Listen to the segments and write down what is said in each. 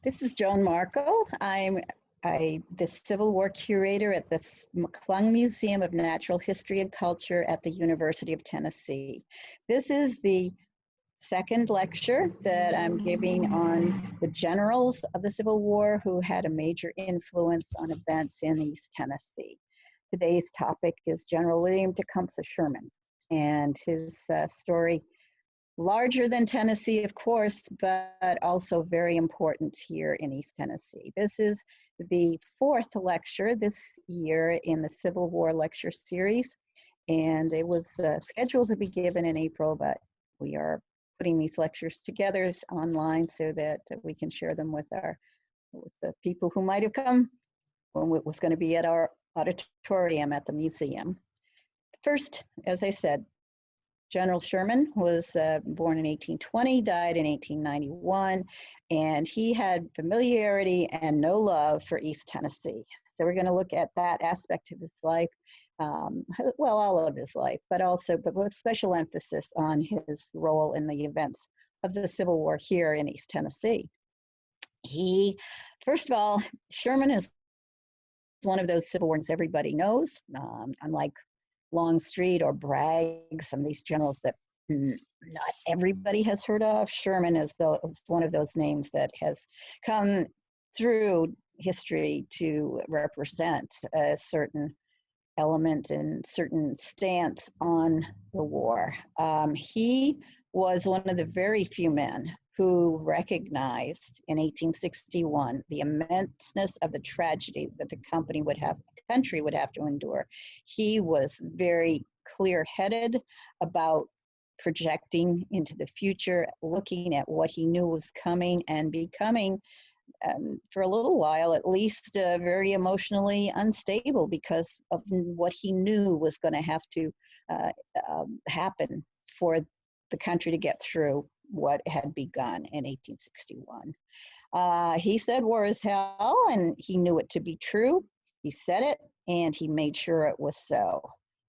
This is Joan Markel. I'm the Civil War Curator at the McClung Museum of Natural History and Culture at the University of Tennessee. This is the second lecture that I'm giving on the generals of the Civil War who had a major influence on events in East Tennessee. Today's topic is General William Tecumseh Sherman and his story, larger than Tennessee, of course, but also very important here in East Tennessee. This is the fourth lecture this year in the Civil War lecture series, and it was scheduled to be given in April, but we are putting these lectures together online so that we can share them with the people who might have come when it was going to be at our auditorium at the museum. First, as I said, General Sherman was born in 1820, died in 1891, and he had familiarity and no love for East Tennessee. So we're going to look at that aspect of his life, well, all of his life, but with special emphasis on his role in the events of the Civil War here in East Tennessee. First of all, Sherman is one of those Civil Wars everybody knows, unlike Longstreet or Bragg, some of these generals that not everybody has heard of. Sherman is one of those names that has come through history to represent a certain element and certain stance on the war. He was one of the very few men who recognized in 1861 the immenseness of the tragedy that the country would have to endure. He was very clear-headed about projecting into the future, looking at what he knew was coming and becoming, for a little while at least, very emotionally unstable because of what he knew was going to have to happen for the country to get through what had begun in 1861. He said war is hell, and he knew it to be true. He said it, and he made sure it was so.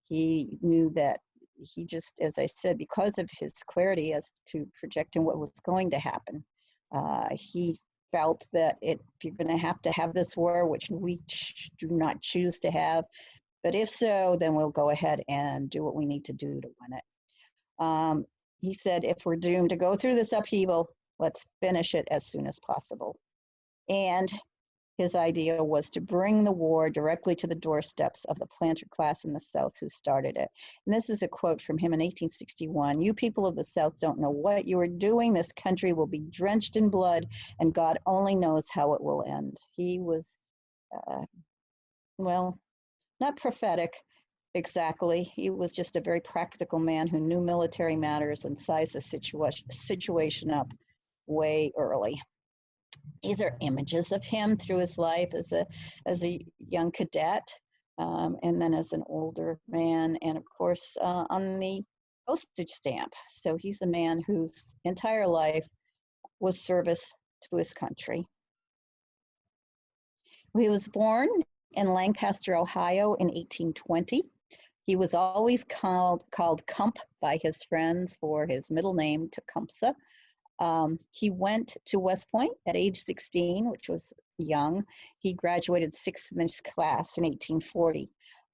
He knew that he just, as I said, because of his clarity as to projecting what was going to happen, he felt that if you're going to have this war, which we do not choose to have, but if so, then we'll go ahead and do what we need to do to win it. He said, if we're doomed to go through this upheaval, let's finish it as soon as possible. And his idea was to bring the war directly to the doorsteps of the planter class in the South who started it. And this is a quote from him in 1861. "You people of the South don't know what you are doing. This country will be drenched in blood, and God only knows how it will end." He was, well, not prophetic exactly. He was just a very practical man who knew military matters and sized the situation up way early. These are images of him through his life as a young cadet, and then as an older man, and of course on the postage stamp. So he's a man whose entire life was service to his country. He was born in Lancaster, Ohio in 1820. He was always called CUMP by his friends for his middle name, Tecumseh. He went to West Point at age 16, which was young. He graduated sixth class in 1840.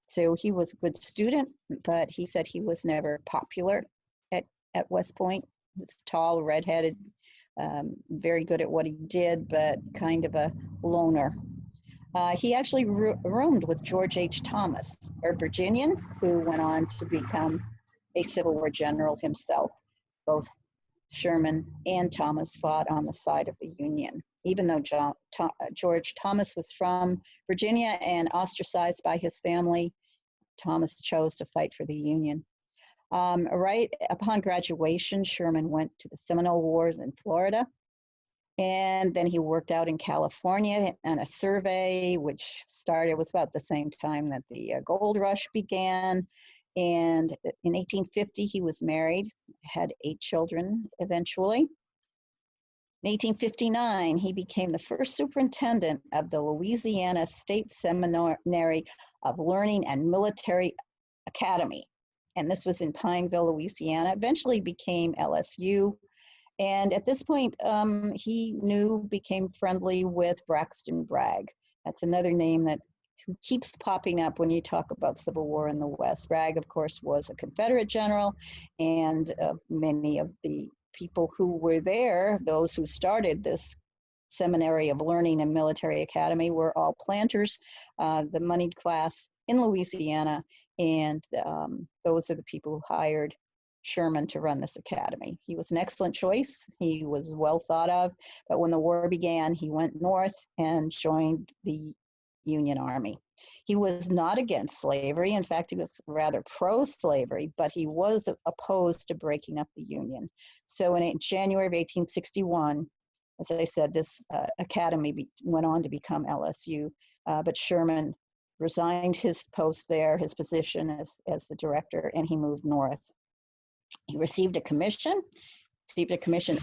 So he was a good student, but he said he was never popular at West Point. He was tall, redheaded, very good at what he did, but kind of a loner. He actually roomed with George H. Thomas, a Virginian who went on to become a Civil War general himself. Both Sherman and Thomas fought on the side of the Union. Even though George Thomas was from Virginia and ostracized by his family, Thomas chose to fight for the Union. Right upon graduation, Sherman went to the Seminole Wars in Florida, and then he worked out in California on a survey, which was about the same time that the gold rush began. And in 1850, he was married, had 8 children eventually. In 1859, he became the first superintendent of the Louisiana State Seminary of Learning and Military Academy. And this was in Pineville, Louisiana, eventually became LSU. And at this point, he became friendly with Braxton Bragg. That's another name that keeps popping up when you talk about Civil War in the West. Bragg, of course, was a Confederate general, and many of the people who were there, those who started this seminary of learning and military academy, were all planters, the moneyed class in Louisiana, and those are the people who hired Sherman to run this academy. He was an excellent choice. He was well thought of, but when the war began, he went north and joined the Union Army. He was not against slavery. In fact, he was rather pro-slavery, but he was opposed to breaking up the Union. So in January of 1861, as I said, this academy went on to become LSU, but Sherman resigned his post there, his position as the director, and he moved north. He received a commission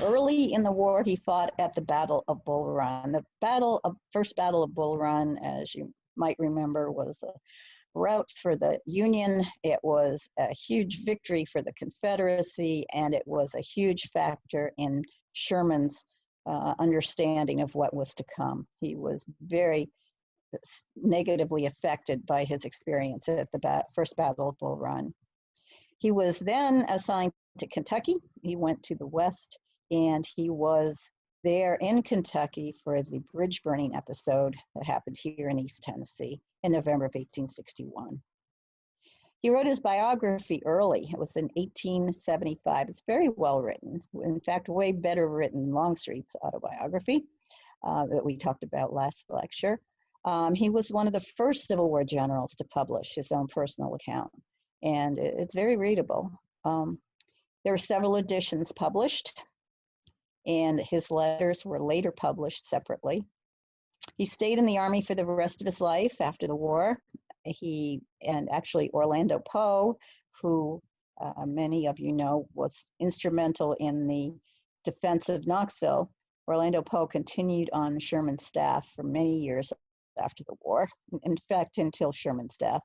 early in the war. He fought at the Battle of Bull Run. The first Battle of Bull Run, as you might remember, was a rout for the Union. It was a huge victory for the Confederacy, and it was a huge factor in Sherman's understanding of what was to come. He was very negatively affected by his experience at the first Battle of Bull Run. He was then assigned to Kentucky. He went to the West, and he was there in Kentucky for the bridge burning episode that happened here in East Tennessee in November of 1861. He wrote his biography early. It was in 1875. It's very well written. In fact, way better written than Longstreet's autobiography that we talked about last lecture. He was one of the first Civil War generals to publish his own personal account, and it's very readable. There were several editions published, and his letters were later published separately. He stayed in the Army for the rest of his life after the war. And actually Orlando Poe, who many of you know was instrumental in the defense of Knoxville, Orlando Poe continued on Sherman's staff for many years after the war, in fact, until Sherman's death.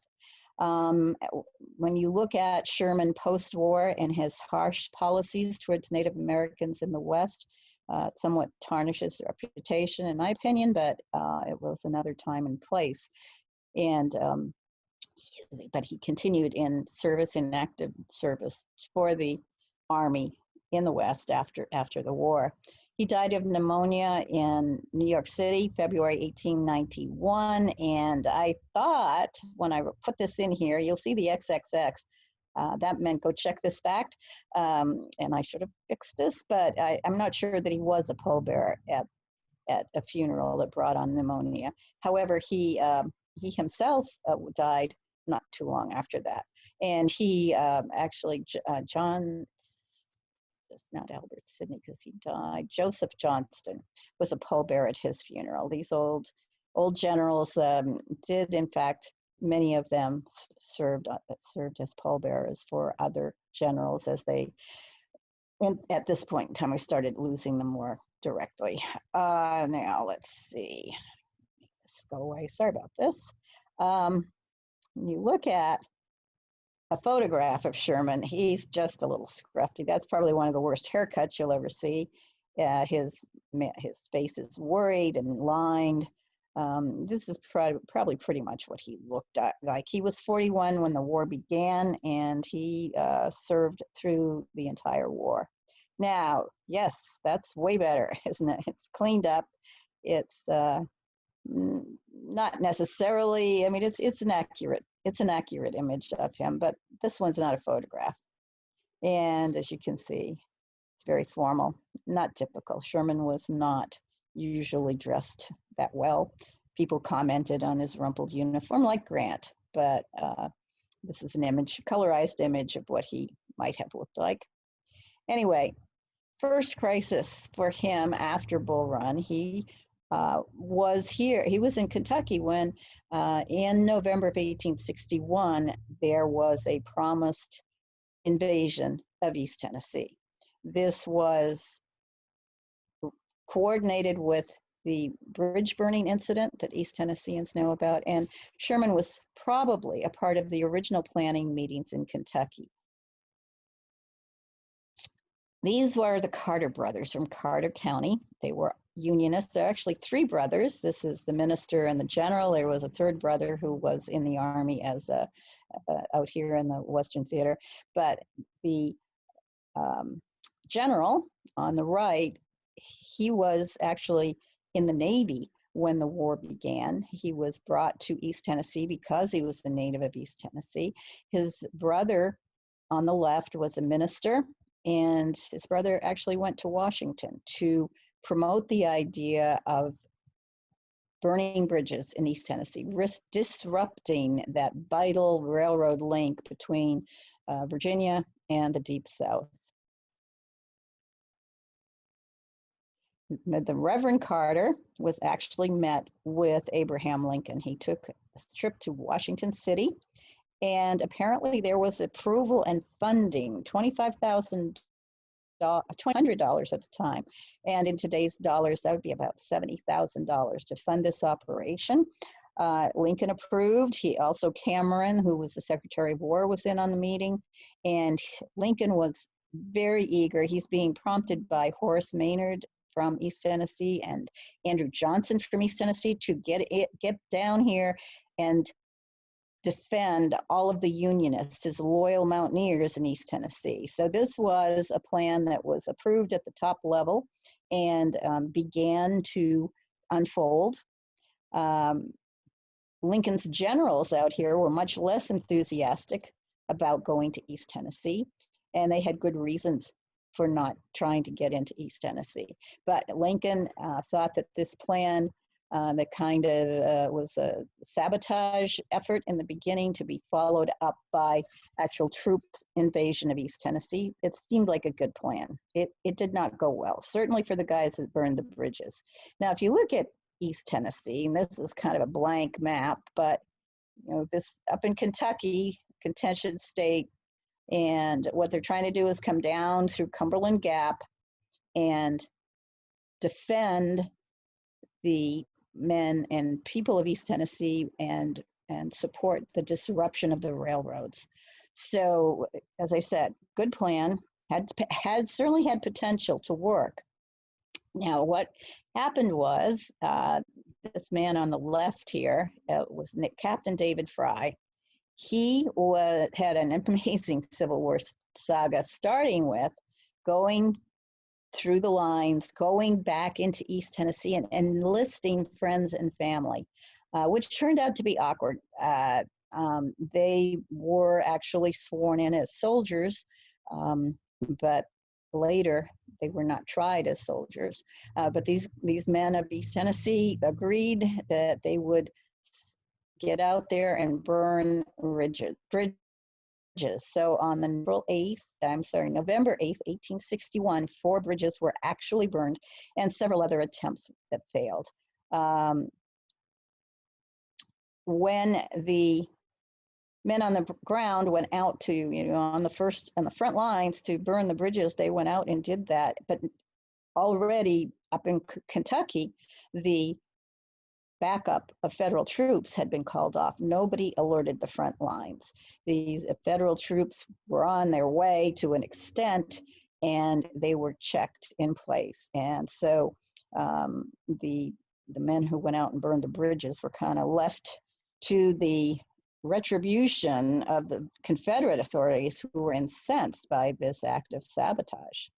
When you look at Sherman post-war and his harsh policies towards Native Americans in the West, it somewhat tarnishes their reputation, in my opinion, but it was another time and place. And but he continued in active service for the Army in the West after the war. He died of pneumonia in New York City, February 1891. And I thought when I put this in here, you'll see the XXX. That meant go check this fact. And I should have fixed this, but I'm not sure that he was a pallbearer at a funeral that brought on pneumonia. However, he himself died not too long after that. And he actually, John, it's not Albert Sidney because he died, Joseph Johnston was a pallbearer at his funeral. These old generals did, in fact, many of them served as pallbearers for other generals as they, and at this point in time, we started losing them more directly. Now, let's see. Let's go away. Sorry about this. When you look at a photograph of Sherman, he's just a little scruffy. That's probably one of the worst haircuts you'll ever see. His face is worried and lined. This is probably pretty much what he looked like. He was 41 when the war began, and he served through the entire war. Now, yes, that's way better, isn't it? It's cleaned up. It's not necessarily, I mean, it's an accurate image of him, but this one's not a photograph. And as you can see, it's very formal, not typical. Sherman was not usually dressed that well. People commented on his rumpled uniform like Grant, but this is an image, colorized image of what he might have looked like. Anyway, first crisis for him after Bull Run, he was in Kentucky when in November of 1861, there was a promised invasion of East Tennessee. This was coordinated with the bridge burning incident that East Tennesseans know about, and Sherman was probably a part of the original planning meetings in Kentucky. These were the Carter brothers from Carter County. They were Unionists. There are actually three brothers. This is the minister and the general. There was a third brother who was in the Army as out here in the Western Theater. But the general on the right, he was actually in the Navy when the war began. He was brought to East Tennessee because he was the native of East Tennessee. His brother on the left was a minister, and his brother actually went to Washington to promote the idea of burning bridges in East Tennessee, disrupting that vital railroad link between Virginia and the Deep South. The Reverend Carter was actually met with Abraham Lincoln. He took a trip to Washington City, and apparently there was approval and funding, $2,500 at the time. And in today's dollars, that would be about $70,000 to fund this operation. Lincoln approved. He also, Cameron, who was the Secretary of War, was in on the meeting. And Lincoln was very eager. He's being prompted by Horace Maynard from East Tennessee and Andrew Johnson from East Tennessee to get down here and defend all of the Unionists as loyal mountaineers in East Tennessee. So this was a plan that was approved at the top level and began to unfold. Lincoln's generals out here were much less enthusiastic about going to East Tennessee, and they had good reasons for not trying to get into East Tennessee. But Lincoln thought that this plan that kind of was a sabotage effort in the beginning to be followed up by actual troop invasion of East Tennessee. It seemed like a good plan. It did not go well, certainly for the guys that burned the bridges. Now, if you look at East Tennessee, and this is kind of a blank map, but you know, this up in Kentucky, contentious state, and what they're trying to do is come down through Cumberland Gap and defend the men and people of East Tennessee and support the disruption of the railroads. So, as I said, good plan, certainly had potential to work. Now, what happened was this man on the left here was Captain David Fry. He had an amazing Civil War saga, starting with going through the lines, going back into East Tennessee and enlisting friends and family, which turned out to be awkward. They were actually sworn in as soldiers, but later they were not tried as soldiers. But these men of East Tennessee agreed that they would get out there and burn bridges. So on November 8th, 1861, 4 bridges were actually burned and several other attempts that failed. When the men on the ground went out to, on the front lines to burn the bridges, they went out and did that. But already up in Kentucky, the backup of federal troops had been called off. Nobody alerted the front lines. These federal troops were on their way to an extent, and they were checked in place. And so the men who went out and burned the bridges were kind of left to the retribution of the Confederate authorities, who were incensed by this act of sabotage.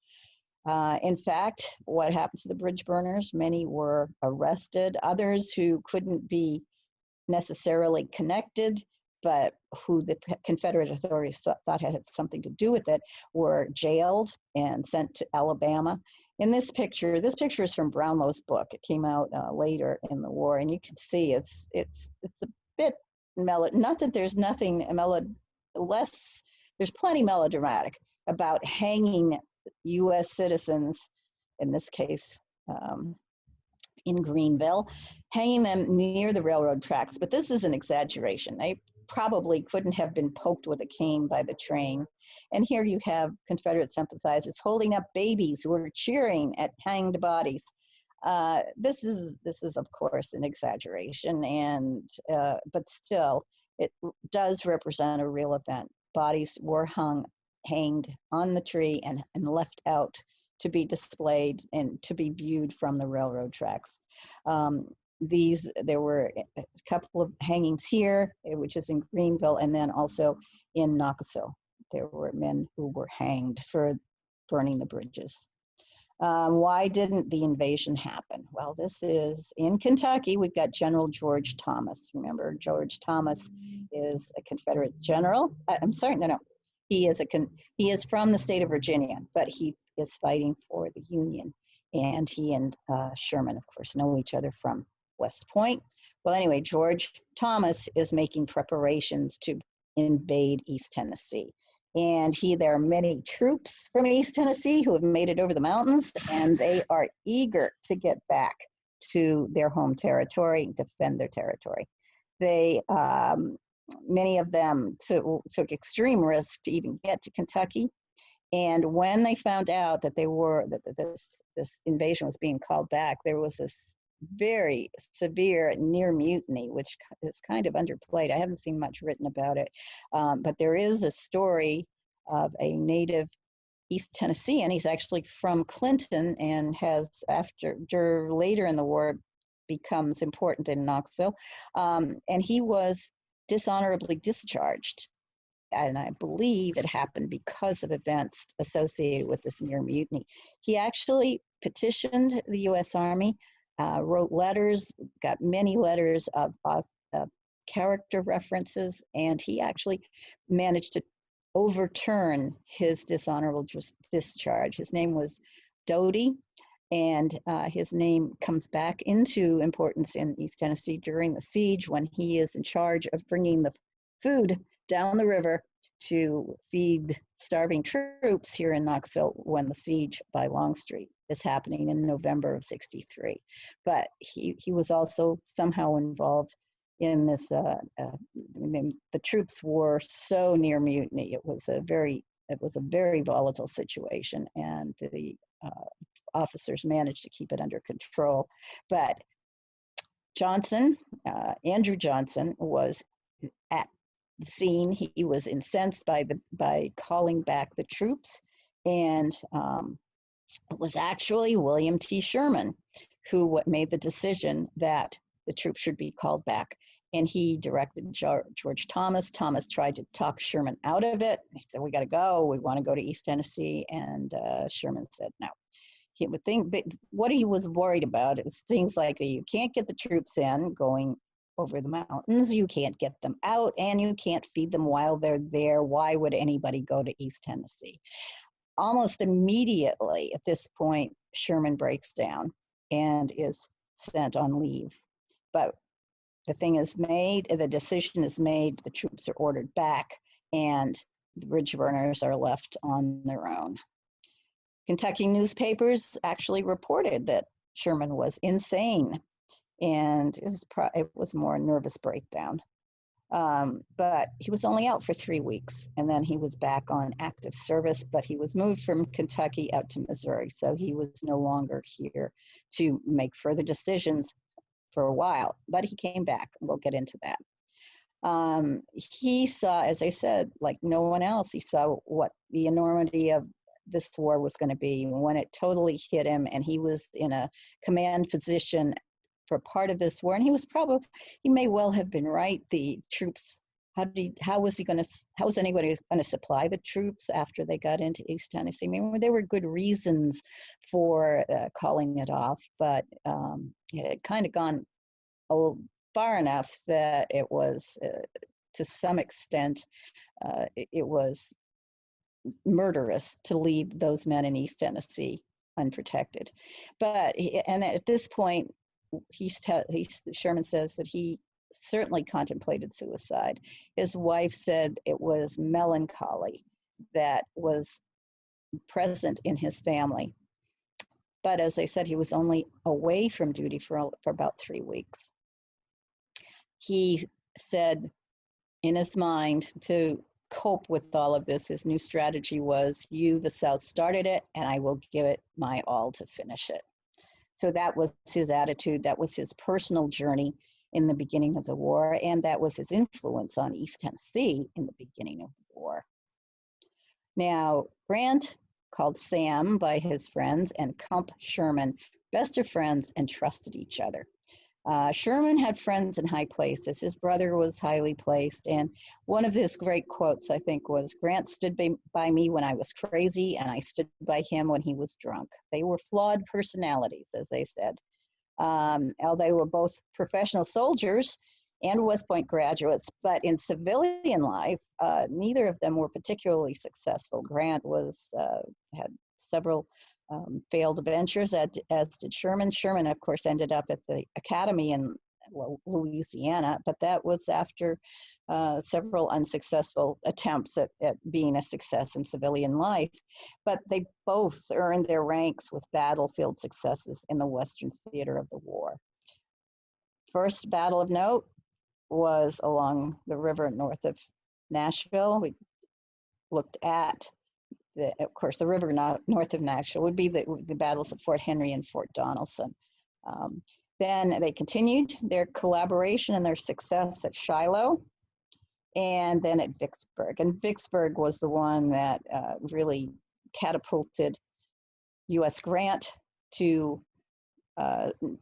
In fact, what happened to the bridge burners? Many were arrested. Others who couldn't be necessarily connected, but who the Confederate authorities thought had something to do with it, were jailed and sent to Alabama. In this picture is from Brownlow's book. It came out later in the war, and you can see it's a bit not that there's nothing there's plenty melodramatic about hanging U.S. citizens, in this case in Greenville, hanging them near the railroad tracks. But this is an exaggeration. They probably couldn't have been poked with a cane by the train. And here you have Confederate sympathizers holding up babies who are cheering at hanged bodies. This is of course an exaggeration, and but still it does represent a real event. Bodies were hung hanged on the tree and left out to be displayed and to be viewed from the railroad tracks. There were a couple of hangings here, which is in Greenville, and then also in Knoxville. There were men who were hanged for burning the bridges. Why didn't the invasion happen? Well, this is in Kentucky. We've got General George Thomas. Remember, George Thomas is a Confederate general. I'm sorry, no. He is from the state of Virginia, but he is fighting for the Union. And he and Sherman, of course, know each other from West Point. Well, anyway, George Thomas is making preparations to invade East Tennessee. And there are many troops from East Tennessee who have made it over the mountains, and they are eager to get back to their home territory, defend their territory. Many of them took extreme risk to even get to Kentucky. And when they found out that this invasion was being called back, there was this very severe near mutiny, which is kind of underplayed. I haven't seen much written about it, but there is a story of a native East Tennessean. He's actually from Clinton and has, later in the war, becomes important in Knoxville, and he was dishonorably discharged. And I believe it happened because of events associated with this near mutiny. He actually petitioned the U.S. Army, wrote letters, got many letters of character references, and he actually managed to overturn his dishonorable discharge. His name was Doty, and his name comes back into importance in East Tennessee during the siege when he is in charge of bringing the food down the river to feed starving troops here in Knoxville when the siege by Longstreet is happening in November of '63. But he was also somehow involved in this. The troops were so near mutiny. It was a very volatile situation, and the officers managed to keep it under control. But Andrew Johnson was at the scene. He was incensed by calling back the troops, and it was actually William T. Sherman who made the decision that the troops should be called back. And he directed George Thomas. Thomas tried to talk Sherman out of it. He said, "We got to go. We want to go to East Tennessee." And Sherman said, "No." He would think, but what he was worried about is things like you can't get the troops in going over the mountains, you can't get them out, and you can't feed them while they're there. Why would anybody go to East Tennessee? Almost immediately at this point, Sherman breaks down and is sent on leave. But the decision is made, the troops are ordered back, and the bridge burners are left on their own. Kentucky newspapers actually reported that Sherman was insane, and it was more a nervous breakdown. But he was only out for 3 weeks, and then he was back on active service, but he was moved from Kentucky out to Missouri, so he was no longer here to make further decisions for a while, but he came back, and we'll get into that. He saw, as I said, like no one else, he saw what the enormity of this war was going to be when it totally hit him, and he was in a command position for part of this war, and he may well have been right. The troops, how was anybody going to supply the troops after they got into East Tennessee? I mean, there were good reasons for calling it off, but it had kind of gone far enough that it was, to some extent, it was murderous to leave those men in East Tennessee unprotected. And at this point, Sherman says that he certainly contemplated suicide. His wife said it was melancholy that was present in his family. But as I said, he was only away from duty for about 3 weeks. He said in his mind, to cope with all of this, his new strategy was, the South started it, and I will give it my all to finish it. So that was his attitude. That was his personal journey in the beginning of the war, and that was his influence on East Tennessee in the beginning of the war. Now, Grant, called Sam by his friends, and CUMP Sherman, best of friends, and trusted each other. Sherman had friends in high places. His brother was highly placed. And one of his great quotes, I think, was, Grant stood by me when I was crazy, and I stood by him when he was drunk. They were flawed personalities, as they said. They were both professional soldiers and West Point graduates, but in civilian life, neither of them were particularly successful. Grant had several failed ventures, as did Sherman. Sherman, of course, ended up at the academy in Louisiana, but that was after several unsuccessful attempts at being a success in civilian life. But they both earned their ranks with battlefield successes in the Western theater of the war. First battle of note was along the river north of Nashville. We looked at of course, the river north of Nashville would be the battles of Fort Henry and Fort Donelson. Then they continued their collaboration and their success at Shiloh, and then at Vicksburg. And Vicksburg was the one that really catapulted U.S. Grant to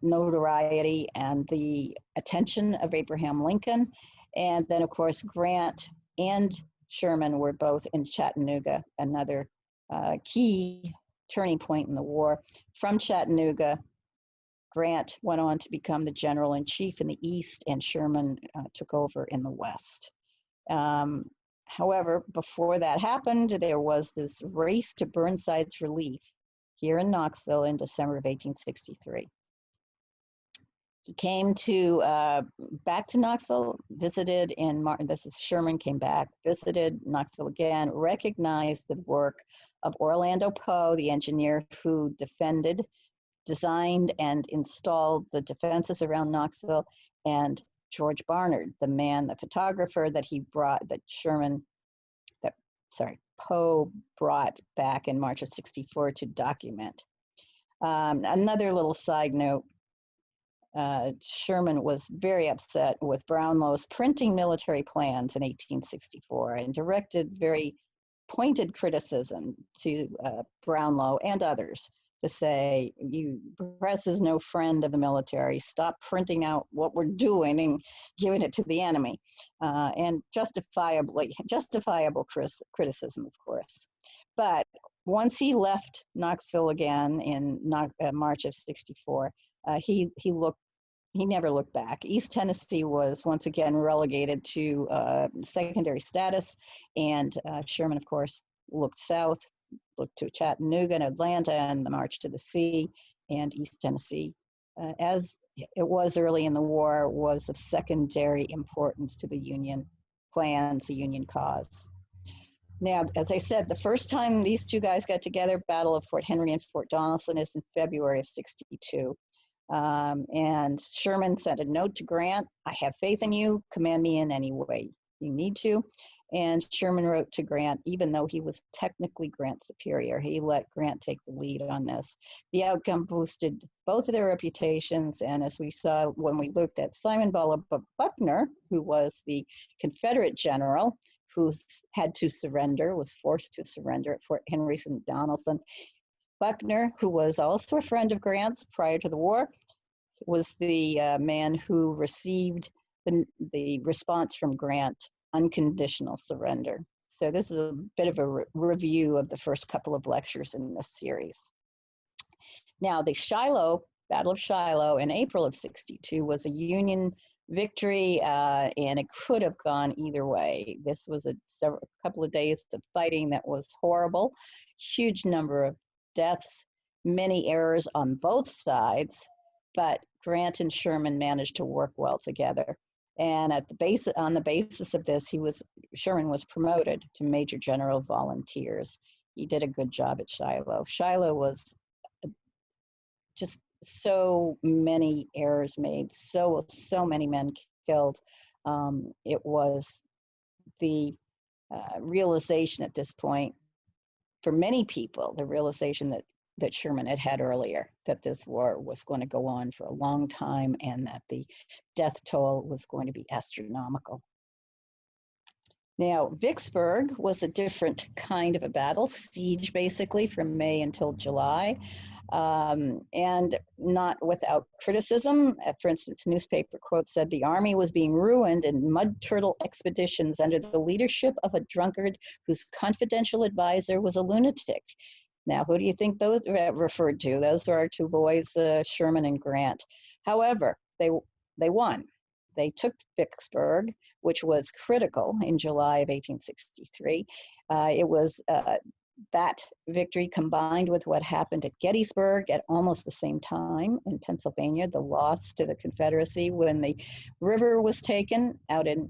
notoriety and the attention of Abraham Lincoln. And then, of course, Grant and Sherman were both in Chattanooga, another key turning point in the war. From Chattanooga, Grant went on to become the general-in-chief in the East, and Sherman took over in the West. However, before that happened, there was this race to Burnside's relief here in Knoxville in December of 1863. He came back to Knoxville, visited in Martin. This is Sherman came back, visited Knoxville again, recognized the work of Orlando Poe, the engineer who designed and installed the defenses around Knoxville, and George Barnard, the photographer that Poe brought back in March of '64 to document. Another little side note, Sherman was very upset with Brownlow's printing military plans in 1864 and directed very pointed criticism to Brownlow and others to say, press is no friend of the military, stop printing out what we're doing and giving it to the enemy. And justifiable criticism, of course. But once he left Knoxville again in March of '64, he never looked back. East Tennessee was once again relegated to secondary status, and Sherman, of course, looked south, looked to Chattanooga and Atlanta and the March to the Sea, and East Tennessee, as it was early in the war, was of secondary importance to the Union plans, the Union cause. Now, as I said, the first time these two guys got together, Battle of Fort Henry and Fort Donelson, is in February of '62. And Sherman sent a note to Grant, I have faith in you, command me in any way you need to. And Sherman wrote to Grant, even though he was technically Grant's superior, he let Grant take the lead on this. The outcome boosted both of their reputations, and as we saw when we looked at Simon Butler Buckner, who was the Confederate general who had to surrender, was forced to surrender at Fort Henry and Donelson. Buckner, who was also a friend of Grant's prior to the war, was the man who received the response from Grant, unconditional surrender. So this is a bit of a review of the first couple of lectures in this series. Now, the Battle of Shiloh in April of '62 was a Union victory, and it could have gone either way. This was a couple of days of fighting that was horrible, huge number of deaths, many errors on both sides, but Grant and Sherman managed to work well together. And on the basis of this, Sherman was promoted to Major General Volunteers. He did a good job at Shiloh. Shiloh was just so many errors made, so many men killed. It was the realization at this point, for many people, the realization that Sherman had earlier, that this war was going to go on for a long time and that the death toll was going to be astronomical. Now, Vicksburg was a different kind of a battle, siege basically from May until July, and not without criticism. For instance, newspaper quotes said the army was being ruined in mud turtle expeditions under the leadership of a drunkard whose confidential advisor was a lunatic. Now, who do you think those referred to? Those are our two boys, Sherman and Grant. However, they won. They took Vicksburg, which was critical in July of 1863. It was that victory combined with what happened at Gettysburg at almost the same time in Pennsylvania, the loss to the Confederacy when the river was taken out in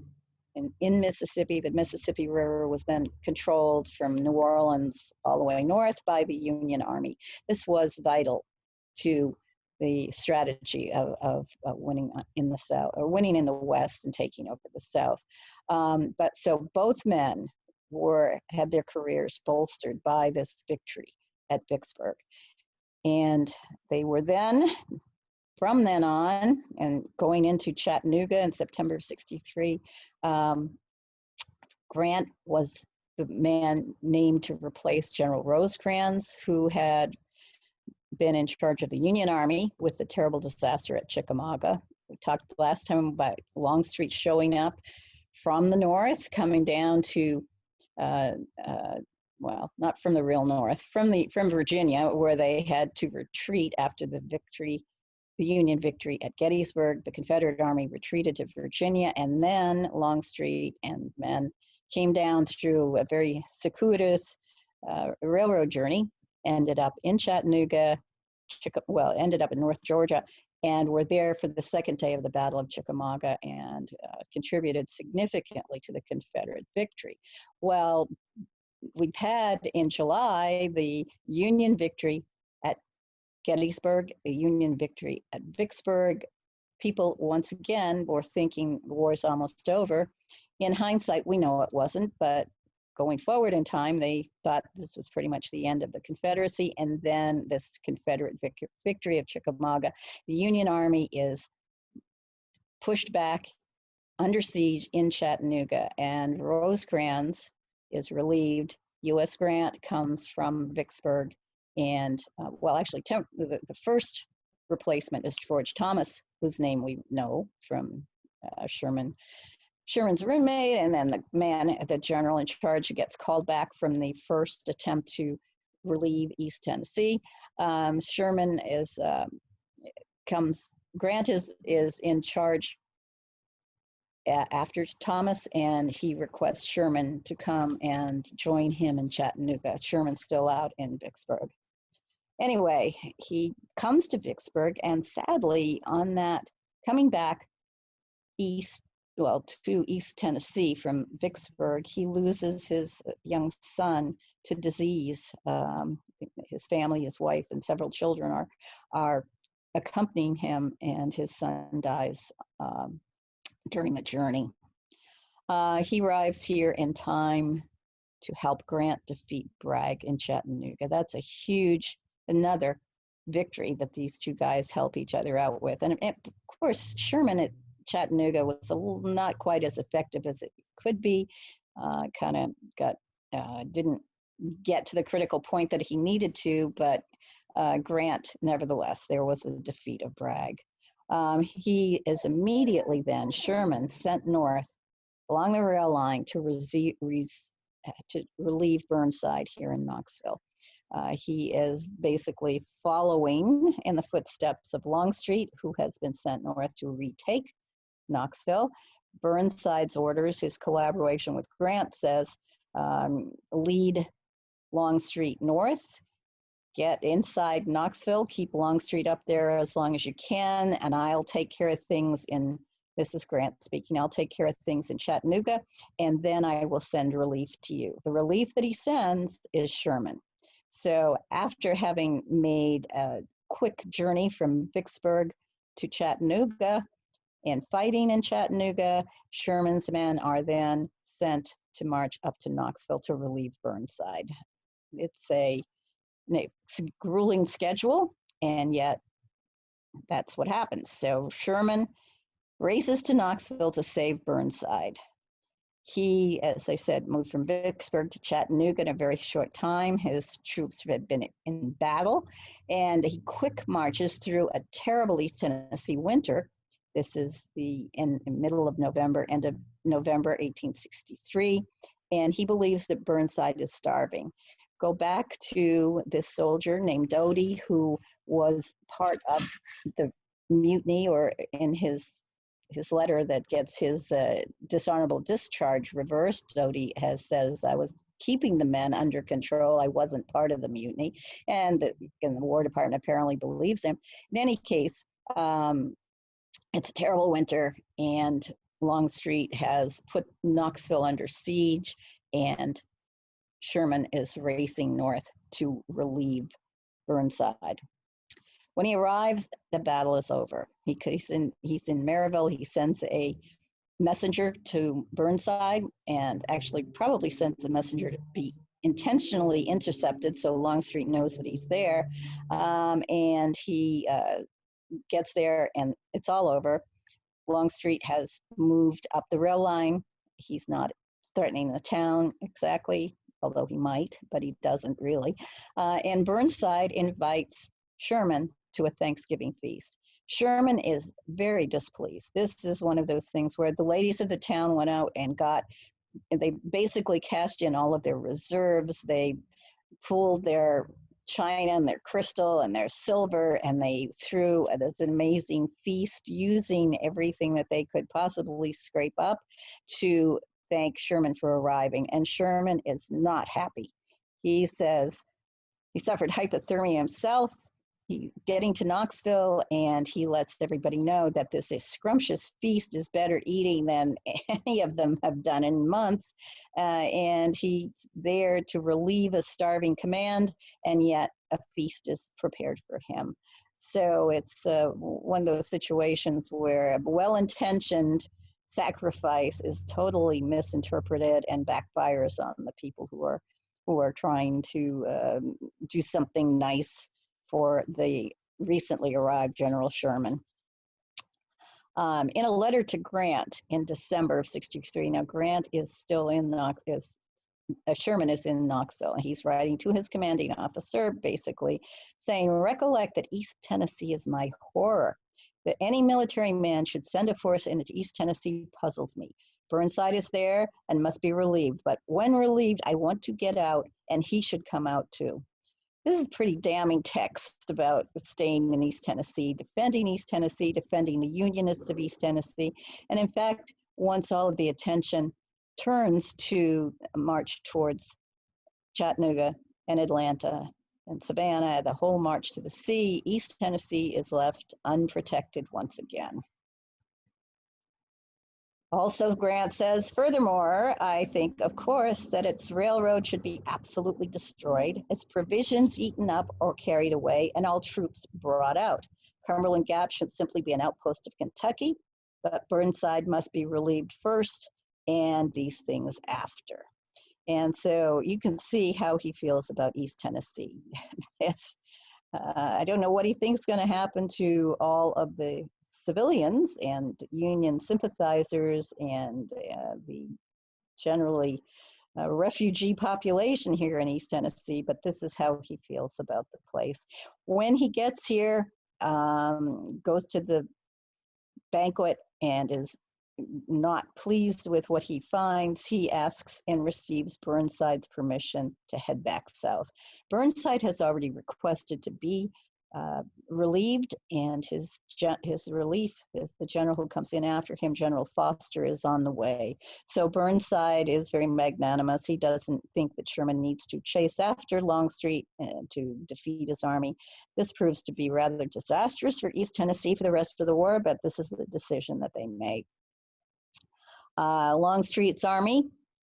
Mississippi. The Mississippi River was then controlled from New Orleans all the way north by the Union Army. This was vital to the strategy of winning in the South, or winning in the West and taking over the South. But so both men had their careers bolstered by this victory at Vicksburg. And they were then, from then on, and going into Chattanooga in September of 63, Grant was the man named to replace General Rosecrans, who had been in charge of the Union Army with the terrible disaster at Chickamauga. We talked last time about Longstreet showing up from the north, coming down to, well, not from the real north, from Virginia, where they had to retreat after the victory, the Union victory at Gettysburg. The Confederate Army retreated to Virginia, and then Longstreet and men came down through a very circuitous railroad journey, ended up in Chattanooga, ended up in North Georgia, and were there for the second day of the Battle of Chickamauga and contributed significantly to the Confederate victory. Well, we've had in July the Union victory at Gettysburg, the Union victory at Vicksburg. People, once again, were thinking the war's almost over. In hindsight, we know it wasn't, but going forward in time, they thought this was pretty much the end of the Confederacy, and then this Confederate victory of Chickamauga. The Union Army is pushed back under siege in Chattanooga, and Rosecrans is relieved. U.S. Grant comes from Vicksburg, and well, actually, the first replacement is George Thomas, whose name we know from Sherman's roommate, and then the general in charge, who gets called back from the first attempt to relieve East Tennessee. Sherman Grant is in charge after Thomas, and he requests Sherman to come and join him in Chattanooga. Sherman's still out in Vicksburg. Anyway, he comes to Vicksburg, and sadly, on that coming back to East Tennessee from Vicksburg, he loses his young son to disease. His family, his wife, and several children are accompanying him, and his son dies during the journey. He arrives here in time to help Grant defeat Bragg in Chattanooga. That's another victory that these two guys help each other out with. And of course, Sherman at Chattanooga was not quite as effective as it could be. Didn't get to the critical point that he needed to, but Grant, nevertheless, there was a defeat of Bragg. He is immediately then, Sherman, sent north along the rail line to relieve Burnside here in Knoxville. He is basically following in the footsteps of Longstreet, who has been sent north to retake Knoxville. Burnside's orders, his collaboration with Grant, says, lead Longstreet north, get inside Knoxville, keep Longstreet up there as long as you can, and I'll take care of things this is Grant speaking, I'll take care of things in Chattanooga, and then I will send relief to you. The relief that he sends is Sherman. So after having made a quick journey from Vicksburg to Chattanooga and fighting in Chattanooga, Sherman's men are then sent to march up to Knoxville to relieve Burnside. It's a grueling schedule, and yet that's what happens. So Sherman races to Knoxville to save Burnside. He, as I said, moved from Vicksburg to Chattanooga in a very short time. His troops had been in battle, and he quick marches through a terrible East Tennessee winter. This is in middle of November, end of November 1863, and he believes that Burnside is starving. Go back to this soldier named Doty, who was part of the mutiny, or in his letter that gets his dishonorable discharge reversed. Doty says, I was keeping the men under control. I wasn't part of the mutiny. And the War Department apparently believes him. In any case, it's a terrible winter, and Longstreet has put Knoxville under siege, and Sherman is racing north to relieve Burnside. When he arrives, the battle is over. He's in Maryville. He sends a messenger to Burnside, and actually probably sends a messenger to be intentionally intercepted so Longstreet knows that he's there. And he gets there, and it's all over. Longstreet has moved up the rail line. He's not threatening the town exactly, although he might, but he doesn't really. And Burnside invites Sherman to a Thanksgiving feast. Sherman is very displeased. This is one of those things where the ladies of the town went out and they basically cashed in all of their reserves. They pooled their china and their crystal and their silver, and they threw this amazing feast using everything that they could possibly scrape up to thank Sherman for arriving. And Sherman is not happy. He says he suffered hypothermia himself. He's getting to Knoxville, and he lets everybody know that this scrumptious feast is better eating than any of them have done in months. And he's there to relieve a starving command, and yet a feast is prepared for him. So it's one of those situations where a well-intentioned sacrifice is totally misinterpreted and backfires on the people who are trying to do something nice for the recently arrived General Sherman. In a letter to Grant in December of '63, now Grant is still in Sherman is in Knoxville, and he's writing to his commanding officer, basically saying, recollect that East Tennessee is my horror. That any military man should send a force into East Tennessee puzzles me. Burnside is there and must be relieved, but when relieved, I want to get out, and he should come out too. This is pretty damning text about staying in East Tennessee, defending the Unionists of East Tennessee. And in fact, once all of the attention turns to march towards Chattanooga and Atlanta and Savannah, the whole march to the sea, East Tennessee is left unprotected once again. Also, Grant says, furthermore, I think, of course, that its railroad should be absolutely destroyed, its provisions eaten up or carried away, and all troops brought out. Cumberland Gap should simply be an outpost of Kentucky, but Burnside must be relieved first, and these things after. And so you can see how he feels about East Tennessee. I don't know what he thinks is going to happen to all of the civilians and Union sympathizers and the generally refugee population here in East Tennessee, but this is how he feels about the place. When he gets here, goes to the banquet and is not pleased with what he finds, he asks and receives Burnside's permission to head back south. Burnside has already requested to be relieved, and his relief is the general who comes in after him, General Foster, is on the way. So Burnside is very magnanimous. He doesn't think that Sherman needs to chase after Longstreet to defeat his army. This proves to be rather disastrous for East Tennessee for the rest of the war, but this is the decision that they make. Longstreet's army,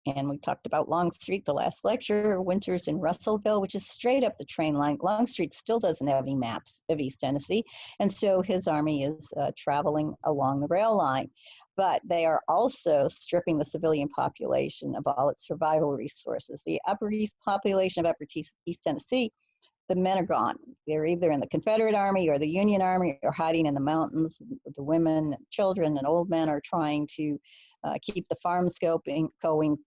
and we talked about Longstreet the last lecture, winters in Russellville, which is straight up the train line. Longstreet still doesn't have any maps of East Tennessee, and so his army is traveling along the rail line. But they are also stripping the civilian population of all its survival resources. The Upper East population of Upper East Tennessee, the men are gone. They're either in the Confederate Army or the Union Army or hiding in the mountains. The women, children, and old men are trying to keep the farms going,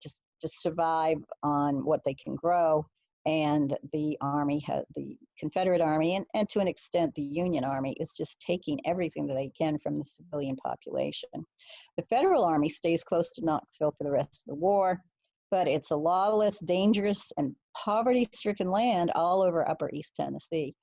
just to survive on what they can grow. And the Army, the Confederate Army, and to an extent the Union Army, is just taking everything that they can from the civilian population. The Federal Army stays close to Knoxville for the rest of the war, but it's a lawless, dangerous, and poverty-stricken land all over Upper East Tennessee.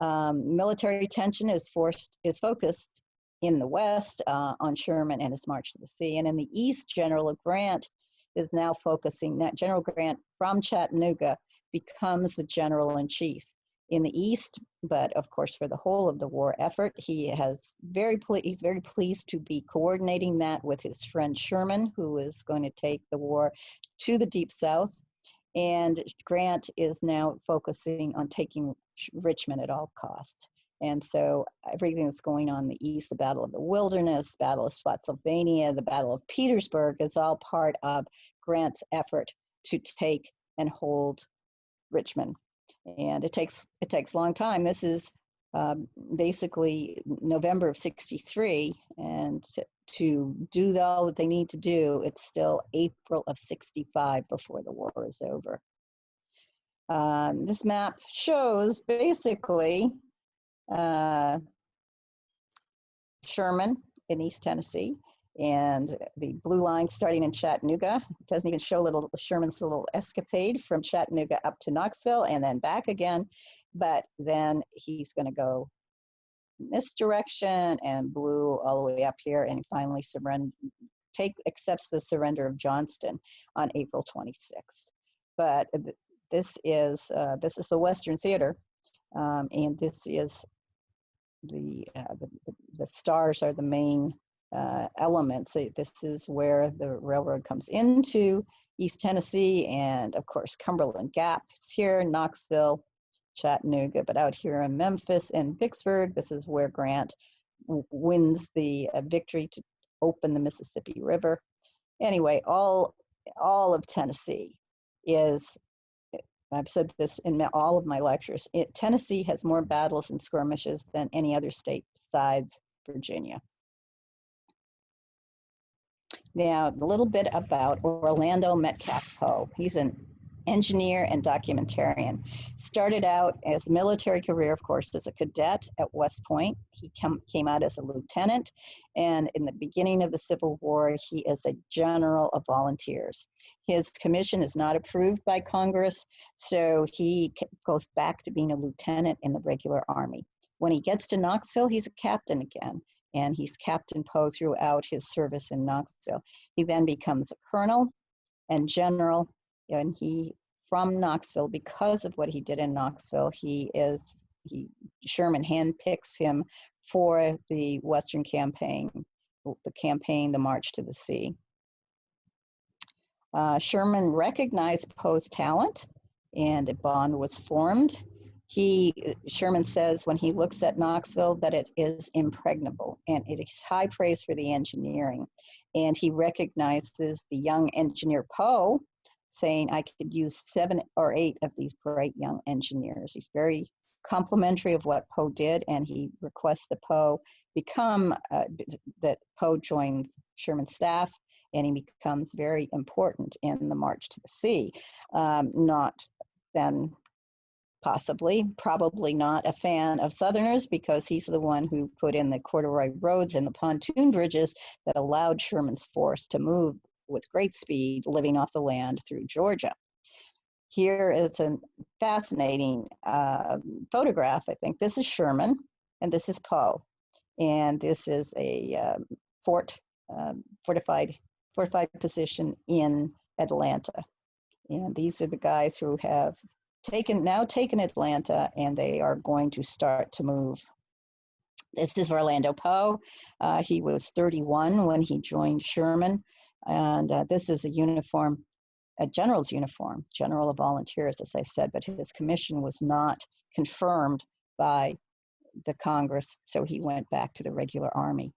Military attention is focused in the West on Sherman and his march to the sea, and in the East, General Grant is now focusing. General Grant from Chattanooga becomes the general-in-chief in the East, but of course for the whole of the war effort, he's very pleased to be coordinating that with his friend Sherman, who is going to take the war to the Deep South. And Grant is now focusing on taking Richmond at all costs. And so everything that's going on in the East, the Battle of the Wilderness, Battle of Spotsylvania, the Battle of Petersburg, is all part of Grant's effort to take and hold Richmond. And it takes a long time. This is basically November of '63, and to do all that they need to do, it's still April of '65 before the war is over. This map shows basically Sherman in East Tennessee, and the blue line starting in Chattanooga. It doesn't even show Sherman's little escapade from Chattanooga up to Knoxville and then back again, but then he's going to go this direction and blue all the way up here, and finally accepts the surrender of Johnston on April 26th. But this is the Western Theater, and this is the stars are the main elements. This is where the railroad comes into East Tennessee, and of course Cumberland Gap is here, Knoxville, Chattanooga, but out here in Memphis and Vicksburg, this is where Grant wins the victory to open the Mississippi River. Anyway, all of Tennessee is, I've said this in all of my lectures, Tennessee has more battles and skirmishes than any other state besides Virginia. Now, a little bit about Orlando Metcalf Poe. He's an engineer and documentarian. Started out as a military career, of course, as a cadet at West Point. He came out as a lieutenant, and in the beginning of the Civil War, he is a general of volunteers. His commission is not approved by Congress, so he goes back to being a lieutenant in the regular Army. When he gets to Knoxville, he's a captain again, and he's Captain Poe throughout his service in Knoxville. He then becomes a colonel and general, and from Knoxville, because of what he did in Knoxville, Sherman handpicks him for the Western campaign, the March to the Sea. Sherman recognized Poe's talent, and a bond was formed. Sherman says when he looks at Knoxville that it is impregnable, and it is high praise for the engineering. And he recognizes the young engineer Poe, saying, I could use 7 or 8 of these bright young engineers. He's very complimentary of what Poe did, and he requests that Poe joins Sherman's staff, and he becomes very important in the March to the Sea. Not then probably not a fan of Southerners, because he's the one who put in the corduroy roads and the pontoon bridges that allowed Sherman's force to move with great speed, living off the land through Georgia. Here is a fascinating photograph, I think. This is Sherman, and this is Poe. And this is a fortified position in Atlanta. And these are the guys who have taken Atlanta, and they are going to start to move. This is Orlando Poe. He was 31 when he joined Sherman. And this is a general's uniform, general of volunteers, as I said, but his commission was not confirmed by the Congress, so he went back to the regular Army.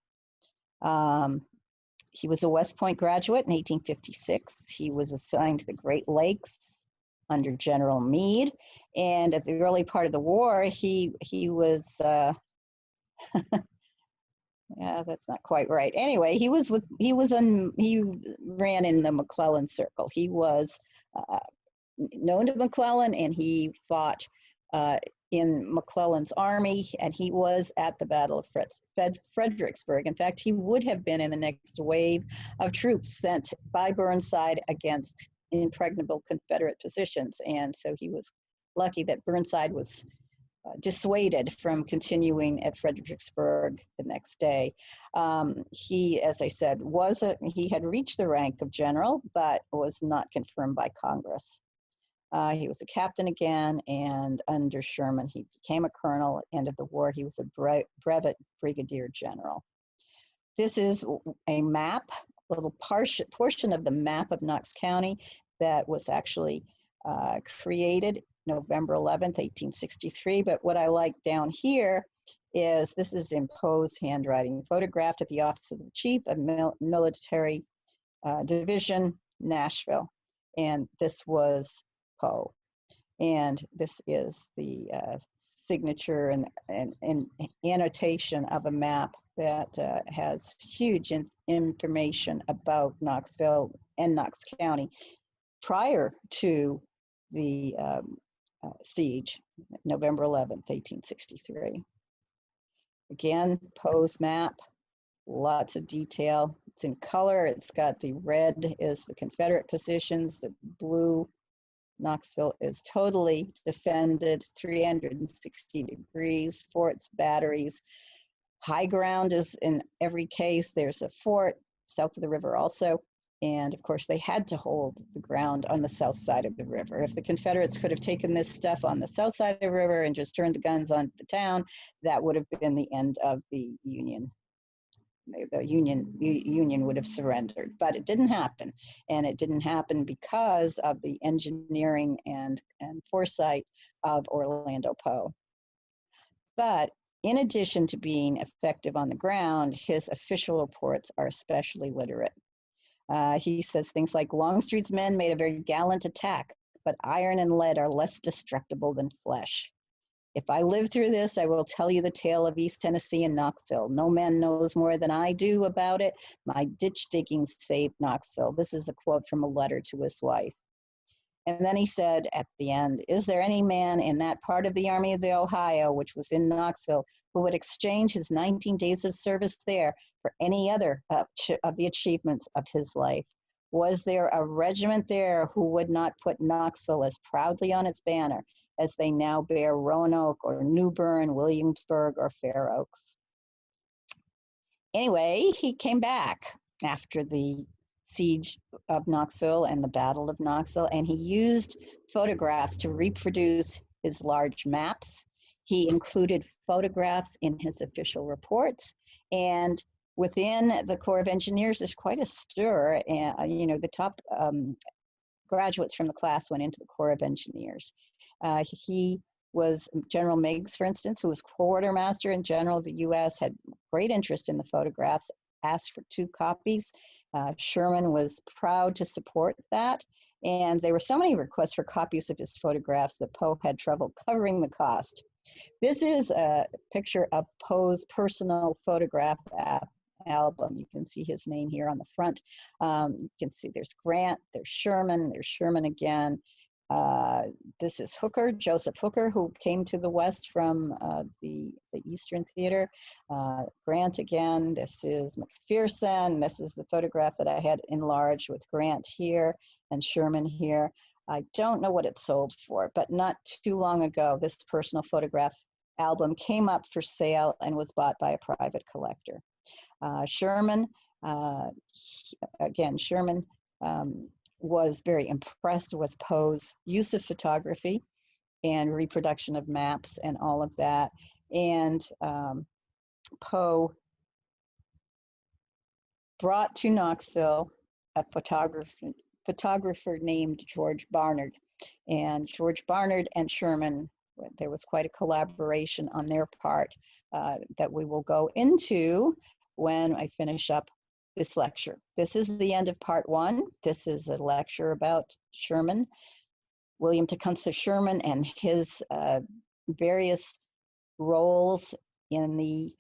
He was a West Point graduate in 1856. He was assigned to the Great Lakes under General Meade, and at the early part of the war, he was Yeah, that's not quite right. Anyway, he ran in the McClellan circle. He was uh, known to McClellan, and he fought in McClellan's army, and he was at the Battle of Fredericksburg. In fact, he would have been in the next wave of troops sent by Burnside against impregnable Confederate positions. And so he was lucky that Burnside was dissuaded from continuing at Fredericksburg the next day. He, as I said, he had reached the rank of general, but was not confirmed by Congress. He was a captain again, and under Sherman, he became a colonel. At the end of the war, he was a brevet brigadier general. This is a map, a little portion of the map of Knox County that was actually created November 11th, 1863. But what I like down here is this is in Poe's handwriting, photographed at the office of the Chief of Military Division, Nashville. And this was Poe. And this is the signature and annotation of a map that has huge information about Knoxville and Knox County prior to the siege, November 11th, 1863. Again, Poe's map, lots of detail. It's in color. It's got the red is the Confederate positions, the blue Knoxville is totally defended, 360 degrees, forts, batteries. High ground is in every case. There's a fort south of the river also. And of course, they had to hold the ground on the south side of the river. If the Confederates could have taken this stuff on the south side of the river and just turned the guns on the town, that would have been the end of the Union. The Union would have surrendered, but it didn't happen. And it didn't happen because of the engineering and foresight of Orlando Poe. But in addition to being effective on the ground, his official reports are especially literate. He says things like, Longstreet's men made a very gallant attack, but iron and lead are less destructible than flesh. If I live through this, I will tell you the tale of East Tennessee and Knoxville. No man knows more than I do about it. My ditch digging saved Knoxville. This is a quote from a letter to his wife. And then he said at the end, is there any man in that part of the Army of the Ohio, which was in Knoxville, who would exchange his 19 days of service there for any other of the achievements of his life? Was there a regiment there who would not put Knoxville as proudly on its banner as they now bear Roanoke or New Bern, Williamsburg, or Fair Oaks? Anyway, he came back after the siege of Knoxville and the Battle of Knoxville, and he used photographs to reproduce his large maps. He included photographs in his official reports, and within the Corps of Engineers, there's quite a stir. And the top graduates from the class went into the Corps of Engineers. He was General Meigs, for instance, who was quartermaster and general of the U.S., had great interest in the photographs, asked for 2 copies. Sherman was proud to support that. And there were so many requests for copies of his photographs that Poe had trouble covering the cost. This is a picture of Poe's personal photograph album. You can see his name here on the front. You can see there's Grant, there's Sherman again. This is Hooker, Joseph Hooker, who came to the West from the Eastern Theater. Grant again, this is McPherson. This is the photograph that I had enlarged with Grant here and Sherman here. I don't know what it sold for, but not too long ago, this personal photograph album came up for sale and was bought by a private collector. Sherman was very impressed with Poe's use of photography and reproduction of maps and all of that. And Poe brought to Knoxville a photographer named George Barnard. And George Barnard and Sherman, there was quite a collaboration on their part that we will go into when I finish up this lecture. This is the end of part 1. This is a lecture about Sherman, William Tecumseh Sherman, and his various roles in the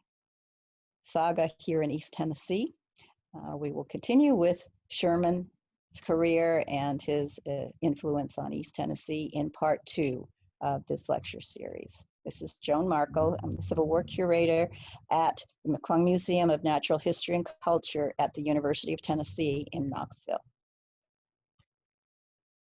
saga here in East Tennessee. We will continue with Sherman's career and his influence on East Tennessee in part 2 of this lecture series. This is Joan Markel. I'm the Civil War Curator at the McClung Museum of Natural History and Culture at the University of Tennessee in Knoxville.